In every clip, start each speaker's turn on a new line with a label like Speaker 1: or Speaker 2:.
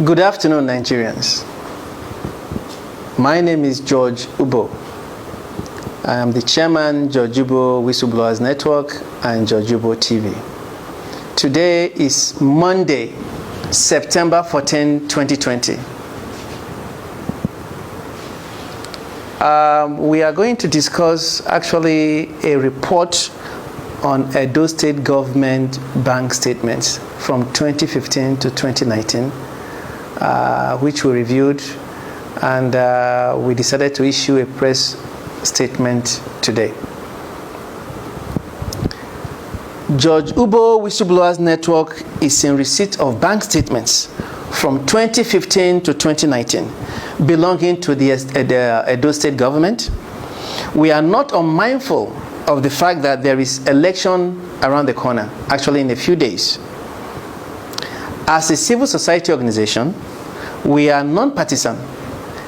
Speaker 1: Good afternoon, Nigerians. My name is George Uboh. I am the chairman, George Uboh Whistleblowers Network and George Uboh TV. Today is Monday, September 14, 2020. We are going to discuss actually a report on Edo State government bank statements from 2015 to 2019, which we reviewed, and we decided to issue a press statement today. George Uboh Whistleblowers Network is in receipt of bank statements from 2015 to 2019 belonging to the Edo State government. We are not unmindful of the fact that there is election around the corner, actually in a few days. As a civil society organization, we are non-partisan.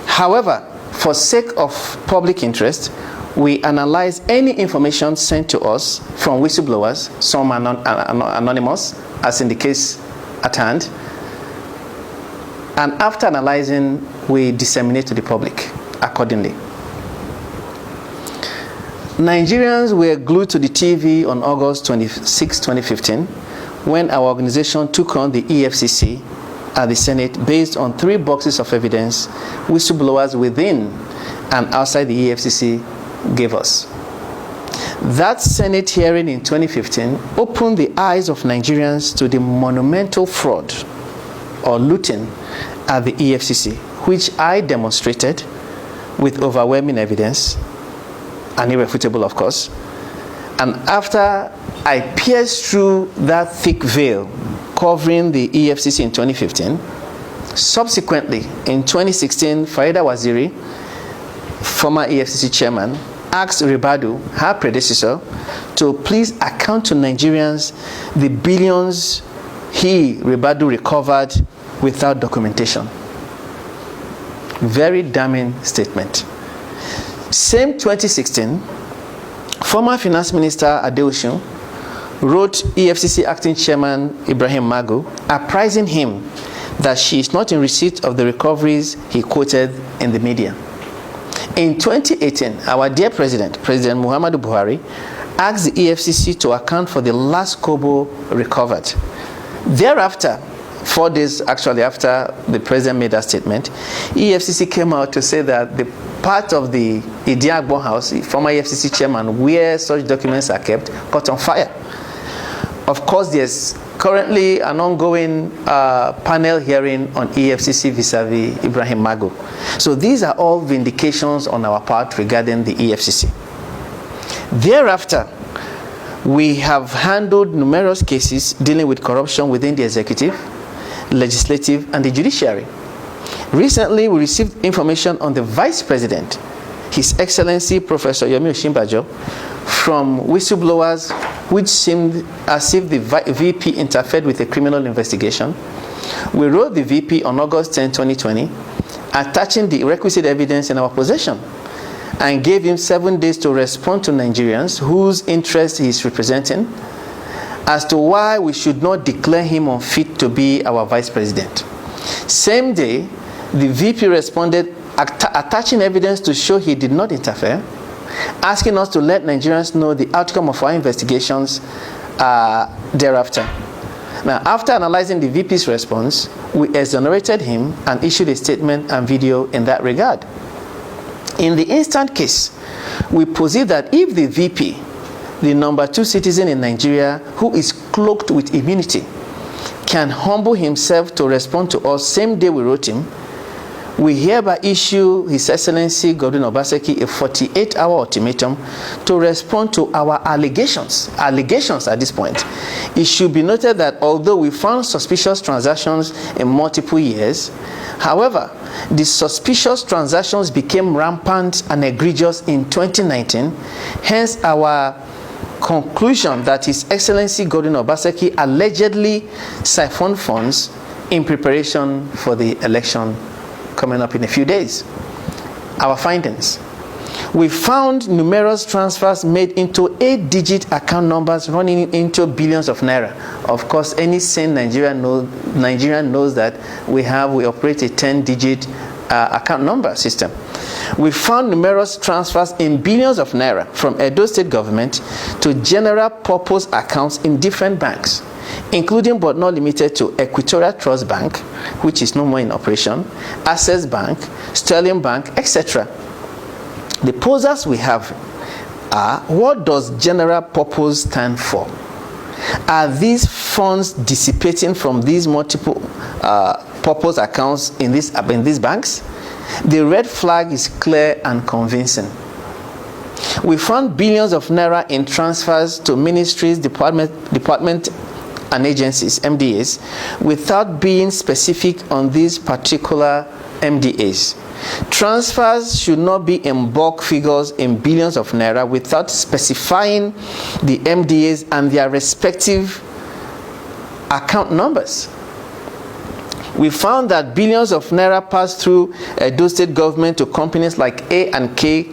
Speaker 1: However, for sake of public interest, we analyze any information sent to us from whistleblowers, some are anonymous, as in the case at hand, and after analyzing, we disseminate to the public accordingly. Nigerians were glued to the TV on August 26, 2015, when our organization took on the EFCC at the Senate based on 3 boxes of evidence whistleblowers within and outside the EFCC gave us. That Senate hearing in 2015 opened the eyes of Nigerians to the monumental fraud or looting at the EFCC, which I demonstrated with overwhelming evidence, and irrefutable, of course. And after I pierced through that thick veil covering the EFCC in 2015, subsequently in 2016, Farida Waziri, former EFCC chairman, asked Ribadu, her predecessor, to please account to Nigerians the billions Ribadu, recovered without documentation. Very damning statement. Same 2016, former Finance Minister Adeosun wrote EFCC acting chairman Ibrahim Magu, apprising him that she is not in receipt of the recoveries he quoted in the media. In 2018, our dear President Muhammadu Buhari, asked the EFCC to account for the last kobo recovered. Thereafter, 4 days actually after the president made that statement, EFCC came out to say that the part of the Idiagbon house, the former EFCC chairman, where such documents are kept, caught on fire. Of course, there's currently an ongoing panel hearing on EFCC vis-a-vis Ibrahim Magu. So these are all vindications on our part regarding the EFCC. Thereafter, we have handled numerous cases dealing with corruption within the executive, legislative, and the judiciary. Recently, we received information on the Vice President, His Excellency Professor Yomi Osinbajo, from whistleblowers which seemed as if the VP interfered with a criminal investigation. We wrote the VP on August 10, 2020, attaching the requisite evidence in our possession, and gave him 7 days to respond to Nigerians whose interest he is representing as to why we should not declare him unfit to be our Vice President. Same day, the VP responded attaching evidence to show he did not interfere, asking us to let Nigerians know the outcome of our investigations thereafter. Now, after analyzing the VP's response, we exonerated him and issued a statement and video in that regard. In the instant case, we posit that if the VP, the number 2 citizen in Nigeria who is cloaked with immunity, can humble himself to respond to us same day we wrote him, we hereby issue His Excellency Godwin Obaseki a 48-hour ultimatum to respond to our allegations at this point. It should be noted that although we found suspicious transactions in multiple years, however, the suspicious transactions became rampant and egregious in 2019, hence our conclusion that His Excellency Godwin Obaseki allegedly siphoned funds in preparation for the election coming up in a few days. Our findings: We found numerous transfers made into 8-digit account numbers running into billions of naira. Of course, any sane Nigerian knows that we operate a 10-digit account number system. We found numerous transfers in billions of naira from Edo State government to general purpose accounts in different banks, including but not limited to Equatorial Trust Bank, which is no more in operation, Access Bank, Sterling Bank, etc. The posers we have are, what does general purpose stand for? Are these funds dissipating from these multiple purpose accounts in these banks? The red flag is clear and convincing. We found billions of naira in transfers to ministries, department and agencies, MDAs, without being specific on these particular MDAs. Transfers should not be in bulk figures in billions of naira without specifying the MDAs and their respective account numbers. We found that billions of naira passed through Edo State government to companies like A and K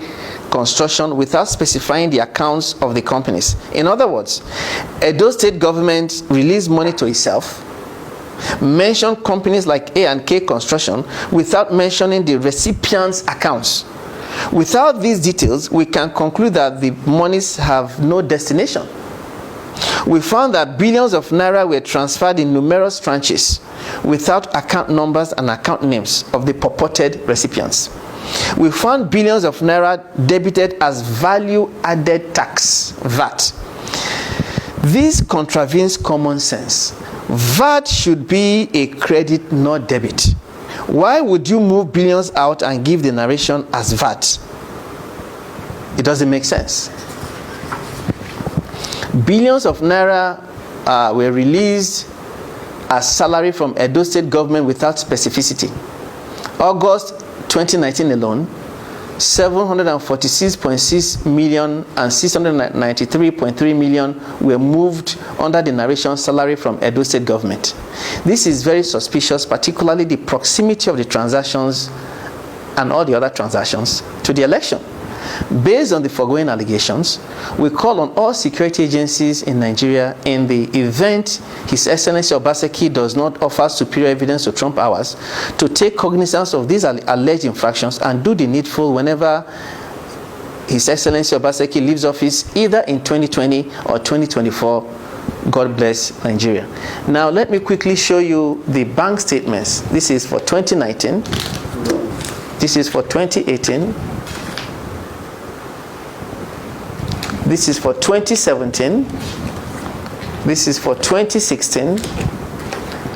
Speaker 1: Construction without specifying the accounts of the companies. In other words, Edo State government released money to itself, mentioned companies like A and K Construction without mentioning the recipient's accounts. Without these details, we can conclude that the monies have no destination. We found that billions of naira were transferred in numerous tranches without account numbers and account names of the purported recipients. We found billions of naira debited as value-added tax, VAT. This contravenes common sense. VAT should be a credit, not debit. Why would you move billions out and give the narration as VAT? It doesn't make sense. Billions of naira were released as salary from Edo State government without specificity. August 2019 alone, 746.6 million and 693.3 million were moved under the narration salary from Edo State government. This is very suspicious, particularly the proximity of the transactions and all the other transactions to the election. Based on the foregoing allegations, we call on all security agencies in Nigeria, in the event His Excellency Obaseki does not offer superior evidence to trump ours, to take cognizance of these alleged infractions and do the needful whenever His Excellency Obaseki leaves office, either in 2020 or 2024. God bless Nigeria. Now, let me quickly show you the bank statements. This is for 2019. This is for 2018. This is for 2017, this is for 2016,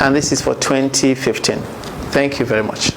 Speaker 1: and this is for 2015. Thank you very much.